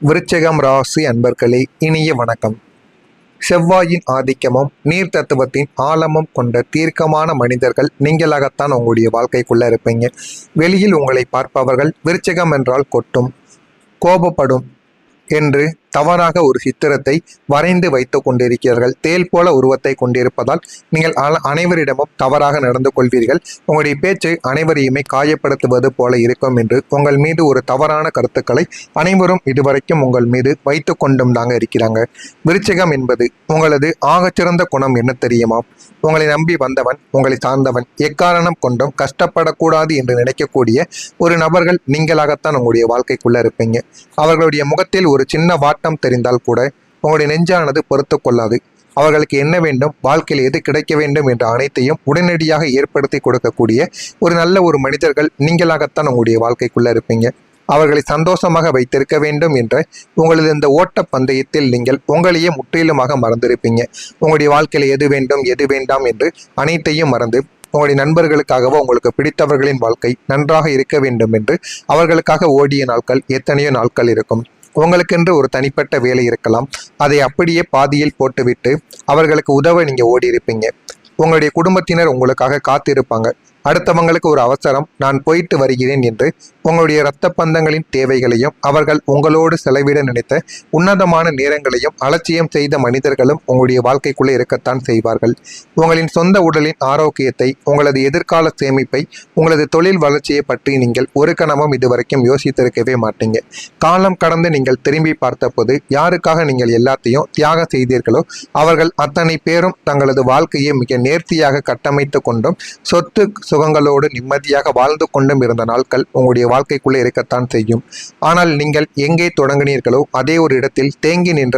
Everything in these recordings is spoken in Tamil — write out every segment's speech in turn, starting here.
விருச்சிகம் ராசி அன்பர்களே, இனிய வணக்கம். செவ்வாயின் ஆதிக்கமும் நீர் தத்துவத்தின் ஆழமும் கொண்ட தீர்க்கமான மனிதர்கள் நீங்களாகத்தான் உங்களுடைய வாழ்க்கைக்குள்ள இருப்பீங்க. வெளியில் உங்களை பார்ப்பவர்கள் விருச்சிகம் என்றால் கொட்டும், கோபப்படும் என்று தவறாக ஒரு சித்திரத்தை வரைந்து வைத்துக் கொண்டிருக்கிறீர்கள். தேல் போல உருவத்தை கொண்டிருப்பதால் நீங்கள் அனைவரிடமும் தவறாக நடந்து கொள்வீர்கள். உங்களுடைய பேச்சு அனைவரையுமே காயப்படுத்துவது போல இருக்கும் என்று உங்கள் மீது ஒரு தவறான கருத்துக்களை அனைவரும் இதுவரைக்கும் உங்கள் மீது வைத்து கொண்டும் தாங்க இருக்கிறாங்க. விருச்சிகம் என்பது உங்களது ஆகச்சிறந்த குணம் என்ன தெரியுமா? உங்களை நம்பி வந்தவன், உங்களை சார்ந்தவன் எக்காரணம் கொண்டும் கஷ்டப்படக்கூடாது என்று நினைக்கக்கூடிய ஒரு நபர்கள் நீங்களாகத்தான் உங்களுடைய வாழ்க்கைக்குள்ள இருப்பீங்க. அவர்களுடைய முகத்தில் ஒரு சின்ன வாட்டம் தெரிந்தால் கூட உங்களுடைய நெஞ்சானது பொறுத்து கொள்ளாது. அவர்களுக்கு என்ன வேண்டும், வாழ்க்கையில் எது கிடைக்க வேண்டும் என்ற அனைத்தையும் உடனடியாக ஏற்படுத்தி கொடுக்கக்கூடிய ஒரு நல்ல ஒரு மனிதர்கள் நீங்களாகத்தான் உங்களுடைய வாழ்க்கைக்குள்ள இருப்பீங்க. அவர்களை சந்தோஷமாக வைத்திருக்க வேண்டும் என்ற உங்களது இந்த ஓட்ட பந்தயத்தில் நீங்கள் உங்களையே முற்றிலுமாக மறந்திருப்பீங்க. உங்களுடைய வாழ்க்கையில் எது வேண்டும் எது வேண்டாம் என்று அனைத்தையும் மறந்து உங்களுடைய நண்பர்களுக்காகவோ உங்களுக்கு பிடித்தவர்களின் வாழ்க்கை நன்றாக இருக்க வேண்டும் என்று அவர்களுக்காக ஓடிய நாட்கள் எத்தனையோ நாட்கள் இருக்கும். உங்களுக்கென்று ஒரு தனிப்பட்ட வேலை இருக்கலாம். அதை அப்படியே பாதியில் போட்டுவிட்டு அவர்களுக்கு உதவ நீங்க ஓடி இருப்பீங்க. உங்களுடைய குடும்பத்தினர் உங்களுக்காக காத்திருப்பாங்க. அடுத்தவங்களுக்கு ஒரு அவசரம், நான் போயிட்டு வருகிறேன் என்று உங்களுடைய இரத்த பந்தங்களின் தேவைகளையும் அவர்கள் உங்களோடு செலவிட நினைத்த உன்னதமான நேரங்களையும் அலட்சியம் செய்த மனிதர்களும் உங்களுடைய வாழ்க்கைக்குள்ளே இருக்கத்தான் செய்வார்கள். உங்களின் சொந்த உடலின் ஆரோக்கியத்தை, உங்களது எதிர்கால சேமிப்பை, உங்களது தொழில் வளர்ச்சியை பற்றி நீங்கள் ஒரு கணமும் இதுவரைக்கும் யோசித்திருக்கவே மாட்டீங்க. காலம் கடந்து நீங்கள் திரும்பி பார்த்தபோது யாருக்காக நீங்கள் எல்லாத்தையும் தியாகம் செய்தீர்களோ அவர்கள் அத்தனை பேரும் தங்களது வாழ்க்கையை மிக நேர்த்தியாக கட்டமைத்து கொண்டும் சொத்து சுகங்களோடு நிம்மதியாக வாழ்ந்து கொண்டும் இருந்த நாட்கள் உங்களுடைய வாழ்க்கைக்குள்ளே இருக்கத்தான் செய்யும். ஆனால் நீங்கள் எங்கே தொடங்கினீர்களோ அதே ஒரு இடத்தில் தேங்கி நின்ற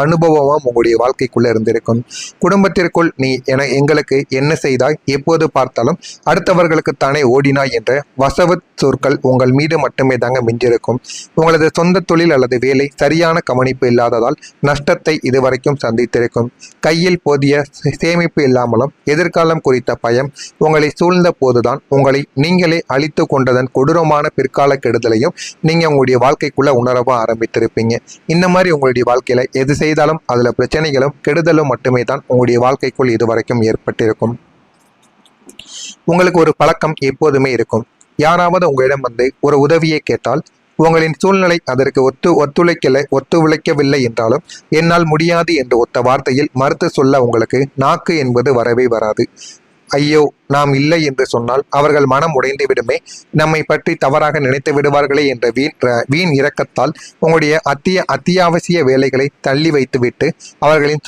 அனுபவமும் உங்களுடைய வாழ்க்கைக்குள்ளே இருந்திருக்கும். குடும்பத்திற்குள் நீ எங்களுக்கு என்ன செய்தாய், எப்போது பார்த்தாலும் அடுத்தவர்களுக்குத்தானே ஓடினாய் என்ற வசவு சொற்கள் உங்கள் மீது மட்டுமே தாங்க மிஞ்சிருக்கும். உங்களது சொந்த தொழில் அல்லது வேலை சரியான கவனிப்பு இல்லாததால் நஷ்டத்தை இதுவரைக்கும் சந்தித்திருக்கும். கையில் போதிய சேமிப்பு இல்லாமலும் எதிர்காலம் குறித்த பயம் உங்களை சூழ்ந்த போதுதான் உங்களை நீங்களே அழித்து கொண்டதன் கொடூரமான பிற்கால கெடுதலையும் நீங்க உங்களுடைய வாழ்க்கைக்குள்ள உணரவ ஆரம்பித்திருப்பீங்க. இந்த மாதிரி உங்களுடைய வாழ்க்கையில எது செய்தாலும் அதுல பிரச்சனைகளும் கெடுதலும் மட்டுமே தான் உங்களுடைய வாழ்க்கைக்குள் இதுவரைக்கும் ஏற்பட்டிருக்கும். உங்களுக்கு ஒரு பழக்கம் எப்போதுமே இருக்கும். யாராவது உங்களிடம் வந்து ஒரு உதவியை கேட்டால் உங்களின் சூழ்நிலை அதற்கு ஒத்துழைக்கவில்லை என்றாலும் என்னால் முடியாது என்று ஒத்த வார்த்தையில் மறுத்து சொல்ல உங்களுக்கு நாக்கு என்பது வரவே வராது. ஐயோ, நாம் இல்லை என்று சொன்னால் அவர்கள் மனம் உடைந்து விடுமே, நம்மை பற்றி தவறாக நினைத்து விடுவார்களே என்ற வீண் இரக்கத்தால் உங்களுடைய அத்தியாவசிய வேலைகளை தள்ளி வைத்துவிட்டு அவர்களின்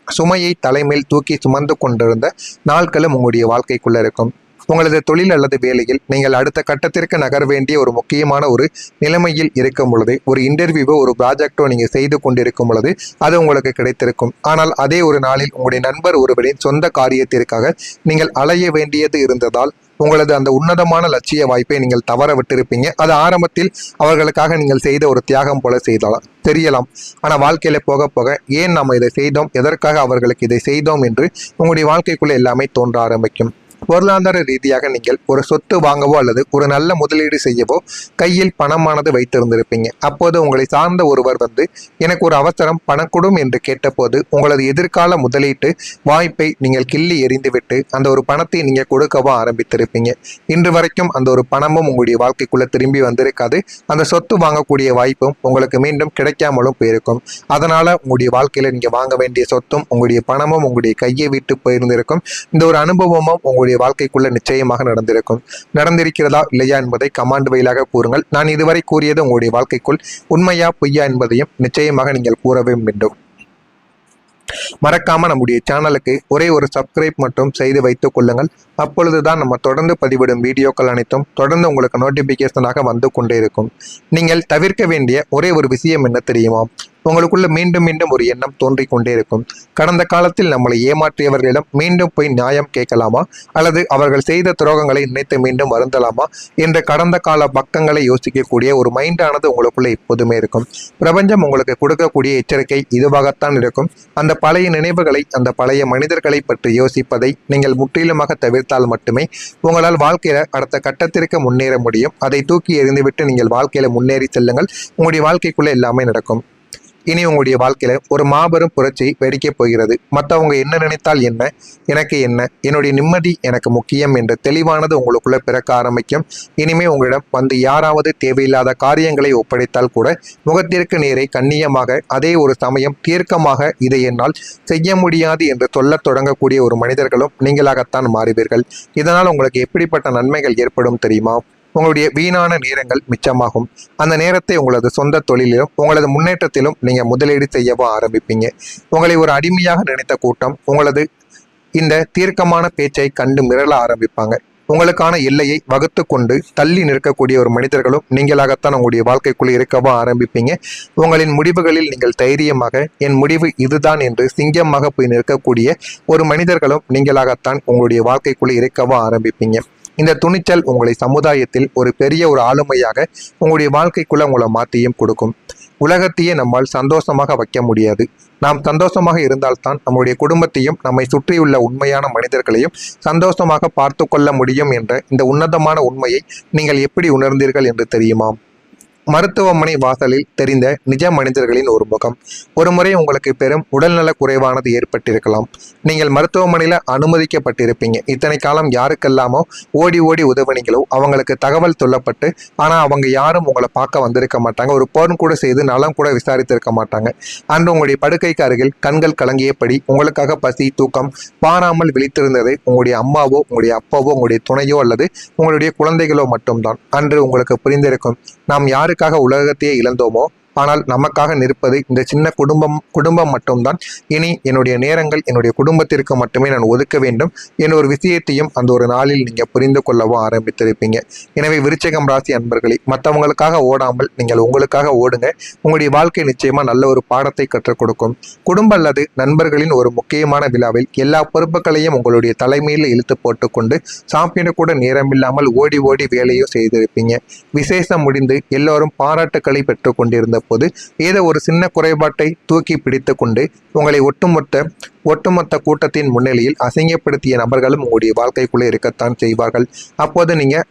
சுமையை தலைமையில் தூக்கி சுமந்து கொண்டிருந்த நாட்களும் உங்களுடைய வாழ்க்கைக்குள்ள இருக்கும். உங்களது தொழில் அல்லது வேலையில் நீங்கள் அடுத்த கட்டத்திற்கு நகர வேண்டிய ஒரு முக்கியமான ஒரு நிலைமையில் இருக்கும் பொழுது, ஒரு இன்டர்வியூவோ ஒரு ப்ராஜெக்டோ நீங்கள் செய்து கொண்டிருக்கும் பொழுது அது உங்களுக்கு கிடைத்திருக்கும். ஆனால் அதே ஒரு நாளில் உங்களுடைய நண்பர் ஒருவரின் சொந்த காரியத்திற்காக நீங்கள் அலைய வேண்டியது இருந்ததால் உங்களது அந்த உன்னதமான லட்சிய வாய்ப்பை நீங்கள் தவற விட்டிருப்பீங்க. அது ஆரம்பத்தில் அவர்களுக்காக நீங்கள் செய்த ஒரு தியாகம் போல தெரியலாம். ஆனால் வாழ்க்கையில போக போக ஏன் நம்ம இதை செய்தோம், எதற்காக அவர்களுக்கு இதை செய்தோம் என்று உங்களுடைய வாழ்க்கைக்குள்ள எல்லாமே தோன்ற ஆரம்பிக்கும். பொருளாதார ரீதியாக நீங்கள் ஒரு சொத்து வாங்கவோ அல்லது ஒரு நல்ல முதலீடு செய்யவோ கையில் பணமானது வைத்திருந்திருப்பீங்க. அப்போது உங்களை சார்ந்த ஒருவர் வந்து எனக்கு ஒரு அவசரம், பணம் கொடும் என்று கேட்டபோது உங்களது எதிர்கால முதலீட்டு வாய்ப்பை நீங்கள் கிள்ளி எறிந்துவிட்டு அந்த ஒரு பணத்தை நீங்க கொடுக்கவோ ஆரம்பித்திருப்பீங்க. இன்று வரைக்கும் அந்த ஒரு பணமும் உங்களுடைய வாழ்க்கைக்குள்ள திரும்பி வந்திருக்காது. அந்த சொத்து வாங்கக்கூடிய வாய்ப்பும் உங்களுக்கு மீண்டும் கிடைக்காமலும் போயிருக்கும். அதனால உங்களுடைய வாழ்க்கையில நீங்க வாங்க வேண்டிய சொத்தும் உங்களுடைய பணமும் உங்களுடைய கையை விட்டு போயிருந்திருக்கும். இந்த ஒரு அனுபவமும் உங்களுடைய வாழ்க்கைக்குள்ள நிச்சயமாக நடந்திருக்கிறதா இல்லையா என்பதை கமாண்ட் வழியாக கூறுங்கள். நான் இதுவரை கூறியது உங்களுடைய வாழ்க்கைக்குள் உண்மையா பொய்யா என்பதையும் நிச்சயமாக நீங்கள் கூறவே வேண்டும். மறக்காம நம்முடைய சேனலுக்கு ஒரே ஒரு சப்ஸ்கிரைப் மட்டும் செய்து வைத்துக் கொள்ளுங்கள். அப்பொழுதுதான் நம்ம தொடர்ந்து பதிவிடும் வீடியோக்கள் அனைத்தும் தொடர்ந்து உங்களுக்கு நோட்டிபிகேஷனாக வந்து கொண்டே இருக்கும். நீங்கள் தவிர்க்க வேண்டிய ஒரே ஒரு விஷயம் என்ன தெரியுமா? உங்களுக்குள்ள மீண்டும் மீண்டும் ஒரு எண்ணம் தோன்றிக் கொண்டே இருக்கும். கடந்த காலத்தில் நம்மளை ஏமாற்றியவர்களிடம் மீண்டும் போய் நியாயம் கேட்கலாமா, அல்லது அவர்கள் செய்த துரோகங்களை நினைத்து மீண்டும் வருந்தலாமா என்ற கடந்த கால பக்கங்களை யோசிக்கக்கூடிய ஒரு மைண்டானது உங்களுக்குள்ள எப்போதுமே இருக்கும். பிரபஞ்சம் உங்களுக்கு கொடுக்கக்கூடிய எச்சரிக்கை இதுவாகத்தான் இருக்கும். அந்த பழைய நினைவுகளை, அந்த பழைய மனிதர்களை பற்றி யோசிப்பதை நீங்கள் முற்றிலுமாக தவிர்த்தால் மட்டுமே உங்களால் வாழ்க்கையில அடுத்த கட்டத்திற்கு முன்னேற முடியும். அதை தூக்கி எறிந்துவிட்டு நீங்கள் வாழ்க்கையில முன்னேறி செல்லுங்கள். உங்களுடைய வாழ்க்கைக்குள்ள எல்லாமே நடக்கும். இனி உங்களுடைய வாழ்க்கையில ஒரு மாபெரும் புரட்சி வெடிக்கப் போகிறது. மற்றவங்க என்ன நினைத்தால் என்ன, எனக்கு என்ன, என்னுடைய நிம்மதி எனக்கு முக்கியம் என்ற தெளிவானது உங்களுக்குள்ள பிறக்க ஆரம்பிக்கும். இனிமே உங்களிடம் வந்து யாராவது தேவையில்லாத காரியங்களை ஒப்படைத்தால் கூட முகத்திற்கு நேரே கண்ணியமாக, அதே ஒரு சமயம் தீர்க்கமாக இதை என்னால் செய்ய முடியாது என்று சொல்லத் தொடங்கக்கூடிய ஒரு மனிதர்களும் நீங்களாகத்தான் மாறுவீர்கள். இதனால் உங்களுக்கு எப்படிப்பட்ட நன்மைகள் ஏற்படும் தெரியுமா? உங்களுடைய வீணான நேரங்கள் மிச்சமாகும். அந்த நேரத்தை உங்களது சொந்த தொழிலிலும் உங்களது முன்னேற்றத்திலும் நீங்க முதலீடு செய்யவும் ஆரம்பிப்பீங்க. உங்களை ஒரு அடிமையாக நினைத்த கூட்டம் உங்களது இந்த தீர்க்கமான பேச்சை கண்டு மிரள ஆரம்பிப்பாங்க. உங்களுக்கான எல்லையை வகுத்து கொண்டு தள்ளி நிற்கக்கூடிய ஒரு மனிதர்களும் நீங்களாகத்தான் உங்களுடைய வாழ்க்கைக்குள் இருக்கவும் ஆரம்பிப்பீங்க. உங்களின் முடிவுகளில் நீங்கள் தைரியமாக என் முடிவு இதுதான் என்று சிங்கமாக போய் நிற்கக்கூடிய ஒரு மனிதர்களும் நீங்களாகத்தான் உங்களுடைய வாழ்க்கைக்குள் இருக்கவும் ஆரம்பிப்பீங்க. இந்த துணிச்சல் உங்களை சமுதாயத்தில் ஒரு பெரிய ஒரு ஆளுமையாக உங்களுடைய வாழ்க்கைக்குள்ள உங்களை மாற்றியும் கொடுக்கும். உலகத்தையே நம்மால் சந்தோஷமாக வைக்க முடியாது. நாம் சந்தோஷமாக இருந்தால்தான் நம்முடைய குடும்பத்தையும் நம்மை சுற்றியுள்ள உண்மையான மனிதர்களையும் சந்தோஷமாக பார்த்து கொள்ள முடியும் என்ற இந்த உன்னதமான உண்மையை நீங்கள் எப்படி உணர்ந்தீர்கள் என்று தெரியுமா? மருத்துவமனை வாசலில் தெரிந்த நிஜ மனிதர்களின் ஒரு முகம். ஒரு முறை உங்களுக்கு பெரும் உடல்நல குறைவானது ஏற்பட்டிருக்கலாம். நீங்கள் மருத்துவமனையில் அனுமதிக்கப்பட்டிருப்பீங்க. இத்தனை காலம் யாருக்கெல்லாமோ ஓடி ஓடி உதவினீங்களோ அவங்களுக்கு தகவல் சொல்லப்பட்டு, ஆனால் அவங்க யாரும் உங்களை பார்க்க வந்திருக்க மாட்டாங்க. ஒரு போன் கூட செய்து நலம் கூட விசாரித்திருக்க மாட்டாங்க. அன்று உங்களுடைய படுக்கைக்கு அருகில் கண்கள் கலங்கியபடி உங்களுக்காக பசி தூக்கம் பாராமல் விழித்திருந்தது உங்களுடைய அம்மாவோ, உங்களுடைய அப்பாவோ, உங்களுடைய துணையோ அல்லது உங்களுடைய குழந்தைகளோ மட்டும்தான். அன்று உங்களுக்கு புரிந்திருக்கும், நாம் யாருக்கு உலகத்தையே இழந்தோமோ, ஆனால் நமக்காக நிற்பது இந்த சின்ன குடும்பம் மட்டும்தான். இனி என்னுடைய நேரங்கள் என்னுடைய குடும்பத்திற்கு மட்டுமே நான் ஒதுக்க வேண்டும் என்ற ஒரு விஷயத்தையும் அந்த ஒரு நாளில் நீங்க புரிந்து கொள்ளவும் ஆரம்பித்திருப்பீங்க. எனவே விருச்சிகம் ராசி அன்பர்களே, மற்றவங்களுக்காக ஓடாமல் நீங்கள் உங்களுக்காக ஓடுங்க. உங்களுடைய வாழ்க்கை நிச்சயமா நல்ல ஒரு பாடத்தை கற்றுக் கொடுக்கும். குடும்ப அல்லது நண்பர்களின் ஒரு முக்கியமான விழாவில் எல்லா பொறுப்புகளையும் உங்களுடைய தலைமையில் இழுத்து போட்டுக்கொண்டு சாப்பிட கூட நேரமில்லாமல் ஓடி ஓடி வேலையும் செய்திருப்பீங்க. விசேஷம் முடிந்து எல்லோரும் பாராட்டுக்களை பெற்றுக் கொண்டிருந்த போது ஏதோ ஒரு சின்ன குறைபாட்டை தூக்கி பிடித்து கொண்டு உங்களை ஒட்டுமொத்த கூட்டத்தின் முன்னிலையில் அசிங்கப்படுத்திய நபர்களும் உங்களுடைய வாழ்க்கைக்குள்ளே இருக்கத்தான் செய்வார்கள். அப்போது நீங்க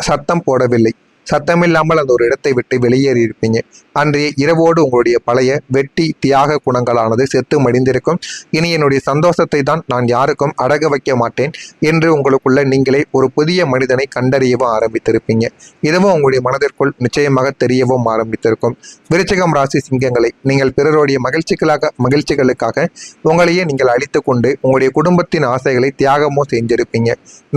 சத்தம் போடவில்லை. சத்தமில்லாமல் அந்த ஒரு இடத்தை விட்டு வெளியேறியிருப்பீங்க. அன்றைய இரவோடு உங்களுடைய பழைய வெட்டி தியாக குணங்களானது செத்து மடிந்திருக்கும். இனி என்னுடைய சந்தோஷத்தை தான் நான் யாருக்கும் அடக வைக்க மாட்டேன் என்று உங்களுக்குள்ள நீங்களே ஒரு புதிய மனிதனை கண்டறியவும் ஆரம்பித்திருப்பீங்க. இதுவும் உங்களுடைய மனதிற்குள் நிச்சயமாக தெரியவும் ஆரம்பித்திருக்கும். விருச்சிகம் ராசி சிங்கங்களை, நீங்கள் பிறருடைய மகிழ்ச்சிகளுக்காக உங்களையே நீங்கள் அழித்து கொண்டு உங்களுடைய குடும்பத்தின் ஆசைகளை தியாகமோ செஞ்சிருப்பீங்க.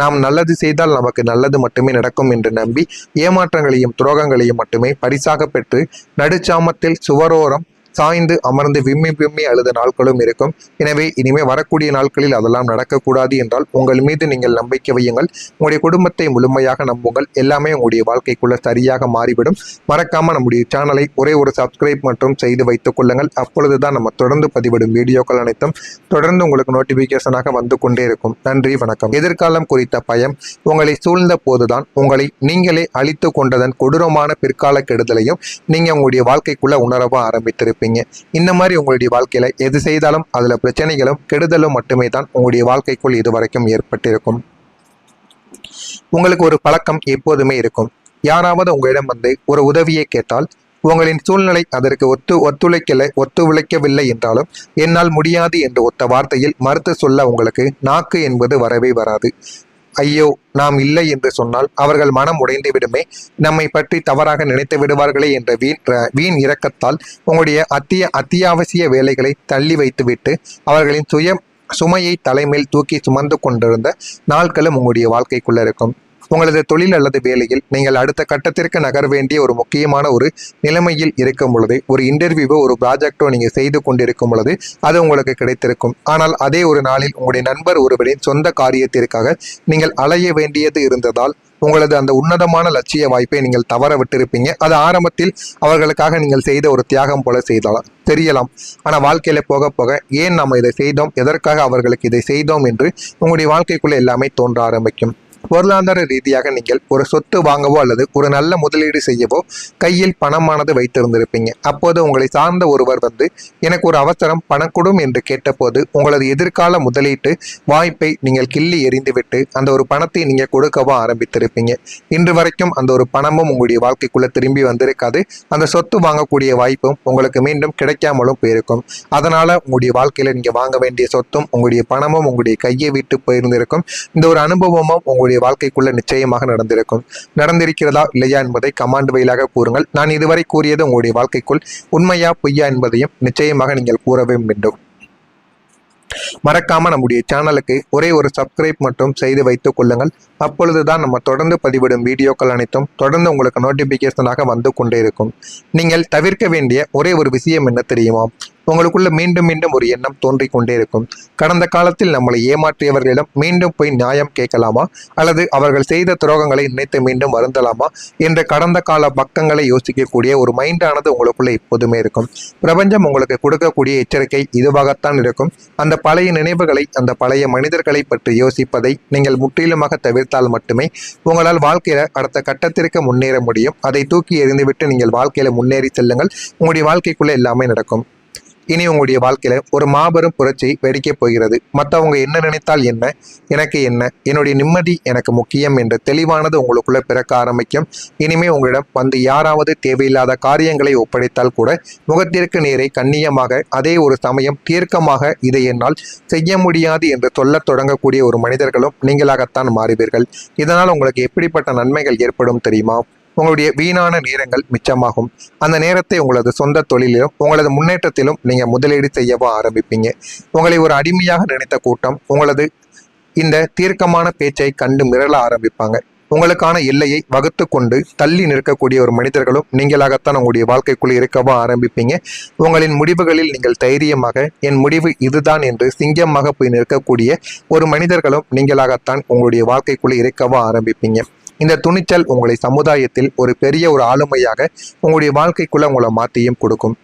நாம் நல்லது செய்தால் நமக்கு நல்லது மட்டுமே நடக்கும் என்று நம்பி ஏமாற்றங்களையும் துரோகங்களையும் மட்டுமே பரிசாக பெற்று நடுச்சாமத்தில் சுவரோரம் சாய்ந்து அமர்ந்து விம்மி அழுத நாட்களும் இருக்கும். எனவே இனிமே வரக்கூடிய நாட்களில் அதெல்லாம் நடக்கக்கூடாது என்றால் உங்கள் மீது நீங்கள் நம்பிக்கை வையுங்கள். உங்களுடைய குடும்பத்தை முழுமையாக நம்புங்கள். எல்லாமே உங்களுடைய வாழ்க்கைக்குள்ள சரியாக மாறிவிடும். மறக்காம நம்முடைய சேனலை ஒரே ஒரு சப்ஸ்கிரைப் மற்றும் செய்து வைத்துக் கொள்ளுங்கள். அப்பொழுதுதான் நம்ம தொடர்ந்து பதிவிடும் வீடியோக்கள் அனைத்தும் தொடர்ந்து உங்களுக்கு நோட்டிபிகேஷனாக வந்து கொண்டே இருக்கும். நன்றி, வணக்கம். எதிர்காலம் குறித்த பயம் உங்களை சூழ்ந்த போதுதான் உங்களை நீங்களே அழித்து கொண்டதன் கொடூரமான பிற்கால கெடுதலையும் நீங்க உங்களுடைய வாழ்க்கைக்குள்ள உணரவ ஆரம்பித்திருப்பீங்க. இந்த மாதிரி உங்களுடைய வாழ்க்கையில எது செய்தாலும் அதுல பிரச்சனைகளும் கெடுதலும் மட்டுமே தான் உங்களுடைய வாழ்க்கைக்குள் இதுவரைக்கும் ஏற்பட்டிருக்கும். உங்களுக்கு ஒரு பழக்கம் எப்போதுமே இருக்கும். யாராவது உங்களிடம் வந்து ஒரு உதவியை கேட்டால் உங்களின் சூழ்நிலை அதற்கு ஒத்துழைக்கவில்லை என்றாலும் என்னால் முடியாது என்று ஒத்த வார்த்தையில் மறுத்து சொல்ல உங்களுக்கு நாக்கு என்பது வரவே வராது. ஐயோ, நாம் இல்லை என்று சொன்னால் அவர்கள் மனம் உடைந்து விடுமே, நம்மை பற்றி தவறாக நினைத்து விடுவார்களே என்ற வீண் இரக்கத்தால் உங்களுடைய அத்தியாவசிய வேலைகளை தள்ளி வைத்துவிட்டு அவர்களின் சுமையை தலைமையில் தூக்கி சுமந்து கொண்டிருந்த நாட்களும் உங்களுடைய வாழ்க்கைக்குள்ள இருக்கும். உங்களது தொழில் அல்லது வேலையில் நீங்கள் அடுத்த கட்டத்திற்கு நகர வேண்டிய ஒரு முக்கியமான ஒரு நிலைமையில் இருக்கும் பொழுது, ஒரு இன்டர்வியூவோ ஒரு ப்ராஜெக்டோ நீங்கள் செய்து கொண்டிருக்கும் பொழுது அது உங்களுக்கு கிடைத்திருக்கும். ஆனால் அதே ஒரு நாளில் உங்களுடைய நண்பர் ஒருவரின் சொந்த காரியத்திற்காக நீங்கள் அலைய வேண்டியது இருந்ததால் உங்களது அந்த உன்னதமான லட்சிய வாய்ப்பை நீங்கள் தவற விட்டிருப்பீங்க. அது ஆரம்பத்தில் அவர்களுக்காக நீங்கள் செய்த ஒரு தியாகம் போல செய்தாலும் தெரியலாம். ஆனால் வாழ்க்கையில போக போக ஏன் நம்ம இதை செய்தோம், எதற்காக அவர்களுக்கு இதை செய்தோம் என்று உங்களுடைய வாழ்க்கைக்குள்ள எல்லாமே தோன்ற ஆரம்பிக்கும். பொருளாதார ரீதியாக நீங்கள் ஒரு சொத்து வாங்கவோ அல்லது ஒரு நல்ல முதலீடு செய்யவோ கையில் பணமானது வைத்திருந்திருப்பீங்க. அப்போது உங்களை சார்ந்த ஒருவர் வந்து எனக்கு ஒரு அவசரம் பணம் கொடும் என்று கேட்டபோது உங்களது எதிர்கால முதலீட்டு வாய்ப்பை நீங்கள் கிள்ளி எறிந்துவிட்டு அந்த ஒரு பணத்தை நீங்கள் கொடுக்கவோ ஆரம்பித்திருப்பீங்க. இன்று வரைக்கும் அந்த ஒரு பணமும் உங்களுடைய வாழ்க்கைக்குள்ள திரும்பி வந்திருக்காது. அந்த சொத்து வாங்கக்கூடிய வாய்ப்பும் உங்களுக்கு மீண்டும் கிடைக்காமலும் போயிருக்கும். அதனால உங்களுடைய வாழ்க்கையில நீங்க வாங்க வேண்டிய சொத்தும் உங்களுடைய பணமும் உங்களுடைய கையை விட்டு போயிருந்திருக்கும். இந்த ஒரு அனுபவமும் உங்களுடைய வாழ்க்கைக்குள்ள நிச்சயமாக நடந்திருக்கிறதா இல்லையா என்பதை கமெண்ட் வழியாக கூறுங்கள். நான் இதுவரை கூறியது உங்களுடைய வாழ்க்கைக்குள் உண்மையா பொய்யா என்பதையும் நிச்சயமாக நீங்கள் கூறவே வேண்டும். மறக்காம நம்முடைய சேனலுக்கு ஒரே ஒரு சப்ஸ்கிரைப் மட்டும் செய்து வைத்துக் கொள்ளுங்கள். அப்பொழுதுதான் நம்ம தொடர்ந்து பதிவிடும் வீடியோக்கள் அனைத்தும் தொடர்ந்து உங்களுக்கு நோட்டிபிகேஷனாக வந்து கொண்டே இருக்கும். நீங்கள் தவிர்க்க வேண்டிய ஒரே ஒரு விஷயம் என்ன தெரியுமா? உங்களுக்குள்ள மீண்டும் மீண்டும் ஒரு எண்ணம் தோன்றிக் கொண்டே இருக்கும். கடந்த காலத்தில் நம்மளை ஏமாற்றியவர்களிடம் மீண்டும் போய் நியாயம் கேட்கலாமா, அல்லது அவர்கள் செய்த துரோகங்களை நினைத்து மீண்டும் வருந்தலாமா என்ற கடந்த கால பக்கங்களை யோசிக்கக்கூடிய ஒரு மைண்டானது உங்களுக்குள்ள எப்போதுமே இருக்கும். பிரபஞ்சம் உங்களுக்கு கொடுக்கக்கூடிய எச்சரிக்கை இதுவாகத்தான் இருக்கும். அந்த பழைய நினைவுகளை, அந்த பழைய மனிதர்களை பற்றி யோசிப்பதை நீங்கள் முற்றிலுமாக தவிர்த்தால் மட்டுமே உங்களால் வாழ்க்கையில அடுத்த கட்டத்திற்கு முன்னேற முடியும். அதை தூக்கி எறிந்துவிட்டு நீங்கள் வாழ்க்கையில முன்னேறி செல்லுங்கள். உங்களுடைய வாழ்க்கைக்குள்ள எல்லாமே நடக்கும். இனி உங்களுடைய வாழ்க்கையில ஒரு மாபெரும் புரட்சி வெடிக்கப் போகிறது. மற்றவங்க என்ன நினைத்தால் என்ன, எனக்கு என்ன, என்னுடைய நிம்மதி எனக்கு முக்கியம் என்ற தெளிவானது உங்களுக்குள்ள பிறக்க ஆரம்பிக்கும். இனிமே உங்களிடம் வந்து யாராவது தேவையில்லாத காரியங்களை ஒப்படைத்தால் கூட முகத்திற்கு நேரே கண்ணியமாக, அதே ஒரு சமயம் தீர்க்கமாக இதை என்னால் செய்ய முடியாது என்று சொல்லத் தொடங்கக்கூடிய ஒரு மனிதர்களும் நீங்களாகத்தான் மாறுவீர்கள். இதனால் உங்களுக்கு எப்படிப்பட்ட நன்மைகள் ஏற்படும் தெரியுமா? உங்களுடைய வீணான நேரங்கள் மிச்சமாகும். அந்த நேரத்தை உங்களது சொந்த தொழிலிலும் உங்களது முன்னேற்றத்திலும் நீங்க முதலீடு செய்யவோ ஆரம்பிப்பீங்க. உங்களை ஒரு அடிமையாக நினைத்த கூட்டம் உங்களது இந்த தீர்க்கமான பேச்சை கண்டு மிரள ஆரம்பிப்பாங்க. உங்களுக்கான எல்லையை வகுத்து கொண்டு தள்ளி நிற்கக்கூடிய ஒரு மனிதர்களும் நீங்களாகத்தான் உங்களுடைய வாழ்க்கைக்குள் இருக்கவோ ஆரம்பிப்பீங்க. உங்களின் முடிவுகளில் நீங்கள் தைரியமாக என் முடிவு இதுதான் என்று சிங்கமாக போய் நிற்கக்கூடிய ஒரு மனிதர்களும் நீங்களாகத்தான் உங்களுடைய வாழ்க்கைக்குள் இருக்கவோ ஆரம்பிப்பீங்க. இந்த துணிச்சல் உங்களை சமுதாயத்தில் ஒரு பெரிய ஒரு ஆளுமையாக உங்களுடைய வாழ்க்கைக்குள்ள உங்களை மாற்றியும் கொடுக்கும்.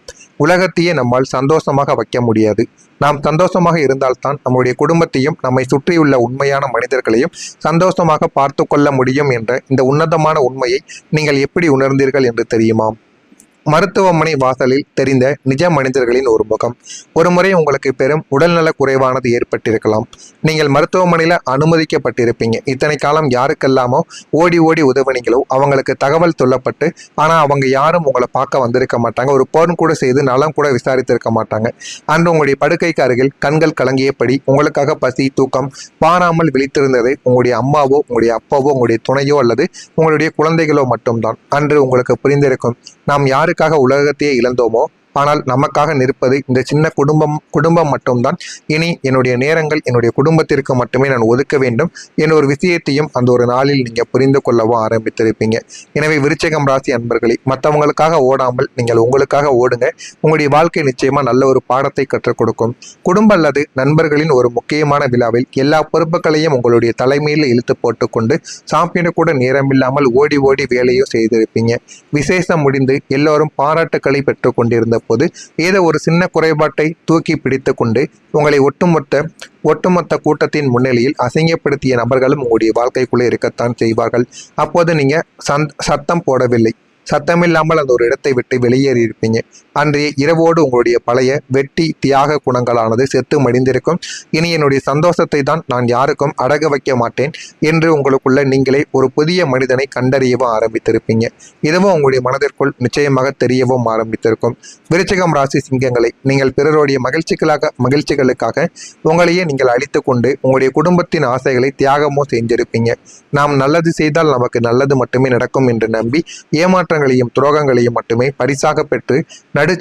உலகத்தையே நம்மால் சந்தோஷமாக வைக்க முடியாது. நாம் சந்தோஷமாக இருந்தால்தான் நம்முடைய குடும்பத்தையும் நம்மை சுற்றியுள்ள உண்மையான மனிதர்களையும் சந்தோஷமாக பார்த்து கொள்ள முடியும் என்ற இந்த உன்னதமான உண்மையை நீங்கள் எப்படி உணர்ந்தீர்கள் என்று தெரியுமா? மருத்துவமனை வாசலில் தெரிந்த நிஜ மனிதர்களின் ஒரு முகம். ஒரு முறை உங்களுக்கு பெரும் உடல்நல குறைவானது ஏற்பட்டிருக்கலாம். நீங்கள் மருத்துவமனையில் அனுமதிக்கப்பட்டிருப்பீங்க. இத்தனை காலம் யாருக்கெல்லாமோ ஓடி ஓடி உதவினீங்களோ அவங்களுக்கு தகவல் சொல்லப்பட்டு, ஆனால் அவங்க யாரும் உங்களை பார்க்க வந்திருக்க மாட்டாங்க. ஒரு போன் கூட செய்து நலம் கூட விசாரித்திருக்க மாட்டாங்க. அன்று உங்களுடைய படுக்கைக்கு அருகில் கண்கள் கலங்கியபடி உங்களுக்காக பசி தூக்கம் பாராமல் விழித்திருந்தது உங்களுடைய அம்மாவோ, உங்களுடைய அப்பாவோ, உங்களுடைய துணையோ அல்லது உங்களுடைய குழந்தைகளோ மட்டும்தான். அன்று உங்களுக்கு புரிந்திருக்கும், நாம் யாருக்கு உலகத்தையே இழந்தோமோ, ஆனால் நமக்காக நிற்பது இந்த சின்ன குடும்பம் மட்டும்தான். இனி என்னுடைய நேரங்கள் என்னுடைய குடும்பத்திற்கு மட்டுமே நான் ஒதுக்க வேண்டும் என்ற ஒரு விஷயத்தையும் அந்த ஒரு நாளில் நீங்க புரிந்து கொள்ளவோ ஆரம்பித்திருப்பீங்க. எனவே விருச்சிகம் ராசி அன்பர்களே, மற்றவங்களுக்காக ஓடாமல் நீங்கள் உங்களுக்காக ஓடுங்க. உங்களுடைய வாழ்க்கை நிச்சயமா நல்ல ஒரு பாடத்தை கற்றுக் கொடுக்கும். குடும்ப அல்லது நண்பர்களின் ஒரு முக்கியமான விழாவில் எல்லா பொறுப்புகளையும் உங்களுடைய தலைமையில் இழுத்து போட்டுக்கொண்டு சாப்பிட கூட நேரமில்லாமல் ஓடி ஓடி வேலையும் செய்திருப்பீங்க. விசேஷம் முடிந்து எல்லோரும் பாராட்டுக்களை பெற்றுக் கொண்டிருந்த போது ஏதோ ஒரு சின்ன குறைபாட்டை தூக்கி பிடித்து கொண்டு உங்களை ஒட்டுமொத்த கூட்டத்தின் முன்னிலையில் அசிங்கப்படுத்திய நபர்களும் உங்களுடைய வாழ்க்கைக்குள்ளே இருக்கத்தான் செய்வார்கள். அப்போது நீங்க சத்தம் போடவில்லை. சத்தமில்லாமல் அந்த ஒரு இடத்தை விட்டு வெளியேறியிருப்பீங்க. அன்றைய இரவோடு உங்களுடைய பழைய வெட்டி தியாக குணங்களானது செத்து மடிந்திருக்கும். இனி என்னுடைய சந்தோஷத்தை தான் நான் யாருக்கும் அடக வைக்க மாட்டேன் என்று உங்களுக்குள்ள நீங்களே ஒரு புதிய மனிதனை கண்டறியவும் ஆரம்பித்திருப்பீங்க. இதுவும் உங்களுடைய மனதிற்குள் நிச்சயமாக தெரியவும் ஆரம்பித்திருக்கும். விருச்சிகம் ராசி சிங்கங்களை, நீங்கள் பிறருடைய மகிழ்ச்சிகளுக்காக உங்களையே நீங்கள் அழித்து கொண்டு உங்களுடைய குடும்பத்தின் ஆசைகளை தியாகமோ செஞ்சிருப்பீங்க. நாம் நல்லது செய்தால் நமக்கு நல்லது மட்டுமே நடக்கும் என்று நம்பி ஏமாற்றங்களையும் துரோகங்களையும் மட்டுமே பரிசாக பெற்று